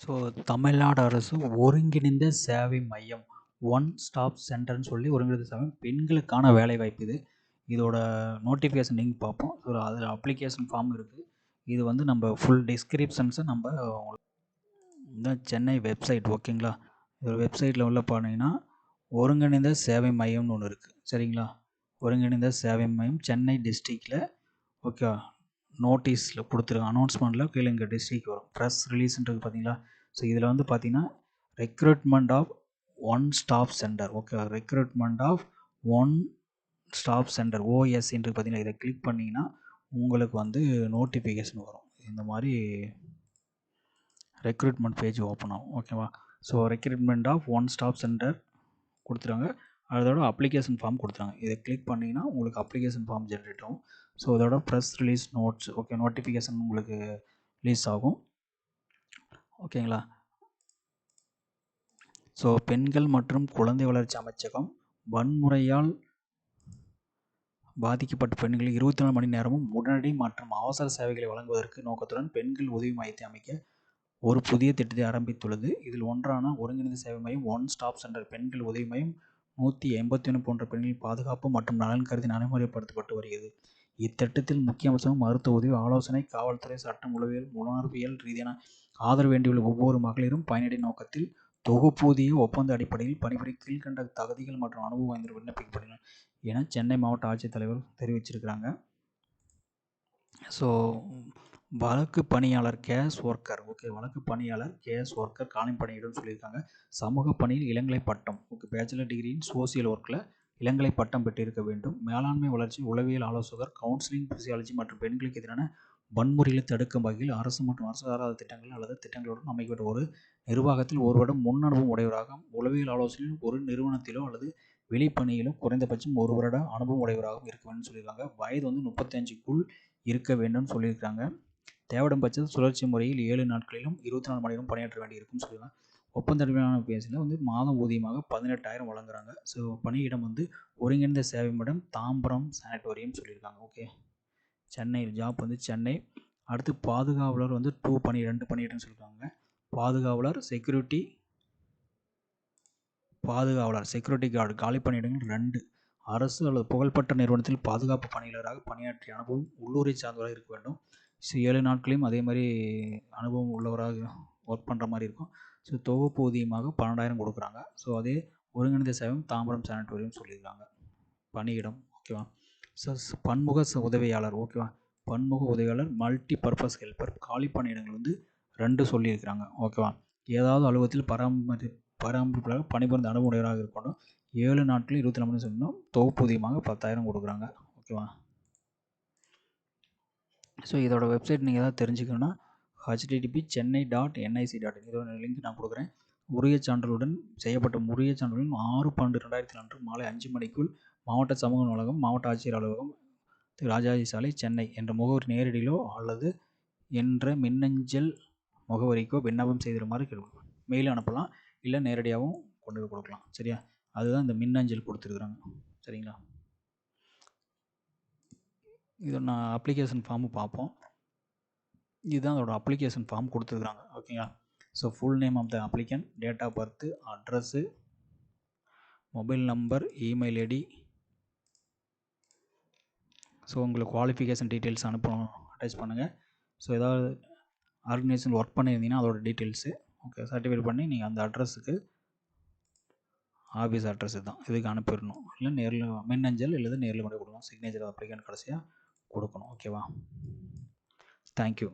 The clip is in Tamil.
ஸோ தமிழ்நாடு அரசு ஒருங்கிணைந்த சேவை மையம் ஒன் ஸ்டாப் சென்டர்னு சொல்லி ஒருங்கிணைந்த சேவை பெண்களுக்கான வேலைவாய்ப்பு இது. இதோட நோட்டிஃபிகேஷன் லிங்க் பார்ப்போம். ஸோ அதில் அப்ளிகேஷன் ஃபார்ம் இருக்குது. இது வந்து நம்ம ஃபுல் டிஸ்கிரிப்ஷன்ஸை நம்ம இந்த சென்னை வெப்சைட் ஓகேங்களா. இதோட வெப்சைட்டில் உள்ள போனீங்கன்னா ஒருங்கிணைந்த சேவை மையம்னு ஒன்று இருக்குது சரிங்களா. ஒருங்கிணைந்த சேவை மையம் சென்னை டிஸ்ட்ரிக்டில் ஓகே நோட்டீஸில் கொடுத்துருங்க. அனௌன்ஸ்மெண்ட்டில் கீழே இங்கே டிஸ்ட்ரிக் வரும். ப்ரெஸ் ரிலீஸ்ன்றது பார்த்தீங்களா. ஸோ இதில் வந்து பார்த்தீங்கன்னா recruitment of one stop centre okay recruitment of one stop centre ஓஎஸ்ன்றது பார்த்தீங்கன்னா இதை கிளிக் பண்ணிங்கன்னா உங்களுக்கு வந்து நோட்டிஃபிகேஷன் வரும். இந்த மாதிரி ரெக்ரூட்மெண்ட் பேஜ் ஓப்பன் ஆகும் ஓகேவா. So recruitment of one stop center கொடுத்துருங்க. அதோட அப்ளிகேஷன் ஃபார்ம் கொடுத்துருங்க. இதை கிளிக் பண்ணிங்கன்னா உங்களுக்கு அப்ளிகேஷன் ஃபார்ம் ஜென்ரேட் ஆகும். ஸோ இதோட press release notes okay notification உங்களுக்கு ரிலீஸ் ஆகும் ஓகேங்களா. ஸோ பெண்கள் மற்றும் குழந்தை வளர்ச்சி அமைச்சகம் வன்முறையால் பாதிக்கப்பட்ட பெண்களுக்கு 24 மணி நேரமும் உடனடி மற்றும் அவசர சேவைகளை வழங்குவதற்கு நோக்கத்துடன் பெண்கள் உதவி மையத்தை அமைக்க ஒரு புதிய திட்டத்தை ஆரம்பித்துள்ளது. இதில் ஒன்றான ஒருங்கிணைந்த சேவை மையம் ஒன் ஸ்டாப் சென்டர் பெண்கள் உதவி மையம் 181 போன்ற பெண்களின் பாதுகாப்பு மற்றும் நலன் கருதி நடைமுறைப்படுத்தப்பட்டு வருகிறது. இத்திட்டத்தில் முக்கிய அம்சம் மருத்துவ உதவி, ஆலோசனை, காவல்துறை, சட்டம், உளவியல், உணர்வியல் ரீதியான ஆதரவு வேண்டியுள்ள ஒவ்வொரு மகளிரும் பயனடையும் நோக்கத்தில் தொகுப்பூதிய ஒப்பந்த அடிப்படையில் பணிபுரிய கீழ்கண்ட தகுதிகள் மற்றும் அனுபவம் வாய்ந்த விண்ணப்பிக்கப்படுகின்றன என சென்னை மாவட்ட ஆட்சித்தலைவர் தெரிவிச்சிருக்கிறாங்க. ஸோ வழக்கு பணியாளர் கேஸ் ஒர்க்கர் ஓகே வழக்கு பணியாளர் கேஸ் ஒர்க்கர் காலி பணியிடம் சொல்லியிருக்காங்க. சமூக பணியில் இளங்கலை பட்டம் okay bachelor degree in social ஒர்க்கில் இளங்கலை பட்டம் பெற்றிருக்க வேண்டும். மேலாண்மை வளர்ச்சி, உளவியல் ஆலோசகர், கவுன்சிலிங், பிசியாலஜி மற்றும் பெண்களுக்கு எதிரான வன்முறைகளை தடுக்கும் வகையில் அரசு மற்றும் அரசு சாராத திட்டங்கள் அல்லது திட்டங்களுடன் அமைக்கப்பட்ட ஒரு நிர்வாகத்தில் ஒரு வருடம் முன் அனுபவம் உடையவராக, உளவியல் ஆலோசனையில் ஒரு நிறுவனத்திலோ அல்லது வெளிப்பணியிலோ குறைந்தபட்சம் ஒரு வருட அனுபவம் உடையவராகவும் இருக்க வேண்டும் சொல்லியிருக்காங்க. வயது வந்து 35க்குள் இருக்க வேண்டும் சொல்லியிருக்காங்க. தேவைப்படும் பட்சத்தில் சுழற்சி முறையில் 7 நாட்களிலும் 24 மணி நேரம் பணியாற்ற வேண்டியிருக்குன்னு சொல்லியிருக்காங்க. ஒப்பந்த அடிப்படையிலான பேசில் வந்து மாதம் ஊதியமாக 18,000 வழங்குறாங்க. ஸோ பணியிடம் வந்து ஒருங்கிணைந்த சேவை மையம் தாம்பரம் சானிட்டோரியம் சொல்லியிருக்காங்க. ஓகே சென்னை ஜாப் வந்து சென்னை. அடுத்து பாதுகாவலர் வந்து 2 பணியிடம்னு சொல்லியிருக்காங்க. பாதுகாவலர் செக்யூரிட்டி கார்டு காலி பணியிடங்கள் 2. அரசு அல்லது புகழ்பெற்ற நிறுவனத்தில் பாதுகாப்பு பணியாளராக பணியாற்றிய அனுபவம் உள்ளூரை சார்ந்தவராக இருக்க வேண்டும். ஸோ 7 நாட்களையும் அதே மாதிரி அனுபவம் உள்ளவராக ஒர்க் பண்ணுற மாதிரி இருக்கும். ஸோ தொகுப்பு ஊதியமாக 12,000 கொடுக்குறாங்க. ஸோ அதே ஒருங்கிணைந்த சேவை தாம்பரம் சானிட்டோரியம் சொல்லியிருக்காங்க பணியிடம் ஓகேவா. ஸோ பன்முக உதவியாளர் ஓகேவா பன்முக உதவியாளர் மல்டி பர்பஸ் ஹெல்ப்பர் காலி பணியிடங்கள் வந்து 2 சொல்லியிருக்கிறாங்க ஓகேவா. ஏதாவது அலுவலகத்தில் பராமரிப்பாளர் பணிபுரிந்த அனுபவம் உடையவராக இருக்கணும். 7 நாட்கள் 24 மணி சொல்லணும். தொகுப்பூதியமாக 10,000 கொடுக்குறாங்க ஓகேவா. ஸோ இதோட வெப்சைட் நீங்கள் ஏதாவது தெரிஞ்சுக்கணுன்னா http.chennai.nic.in இதோட லிங்க் நான் கொடுக்குறேன். உரிய சான்றுடன் செய்யப்பட்ட உரிய சான்றுடன் 6/12/2004 அன்று மாலை 5 மணிக்குள் மாவட்ட சமூக நூலகம், மாவட்ட ஆட்சியர் அலுவலகம், ராஜாஜி சாலை, சென்னை என்ற முகவரி நேரடியிலோ அல்லது என்ற மின்னஞ்சல் முகவரிக்கோ விண்ணப்பம் செய்திருமாறு கேட்கணும். மெயில் அனுப்பலாம், இல்லை நேரடியாகவும் கொண்டு போய் கொடுக்கலாம் சரியா. அதுதான் இந்த மின்னஞ்சல் கொடுத்துருக்குறாங்க சரிங்களா. இதை நான் அப்ளிகேஷன் ஃபார்மு பார்ப்போம். இதுதான் அதோட அப்ளிகேஷன் ஃபார்ம் கொடுத்துருக்குறாங்க ஓகேங்களா. So full name of the applicant, date of birth, address, mobile number, email ID, so உங்களுக்கு குவாலிஃபிகேஷன் டீட்டெயில்ஸ் அனுப்பணும் அட்டாச் பண்ணுங்கள். ஸோ ஏதாவது ஆர்கனைசேஷன் ஒர்க் பண்ணியிருந்தீங்கன்னா அதோட டீட்டெயில்ஸு ஓகே சர்டிஃபிகேட் பண்ணி நீங்கள் அந்த அட்ரஸுக்கு ஆஃபீஸ் அட்ரஸ் தான் இதுக்கு அனுப்பிடணும். இல்லை நேரில் மின்னஞ்சல் இல்லை நேரில் கொண்டு கொடுக்கணும். சிக்னேச்சர் அப்ளிகண்ட் கடைசியாக கொடுக்கணும் ஓகேவா. தேங்க்யூ.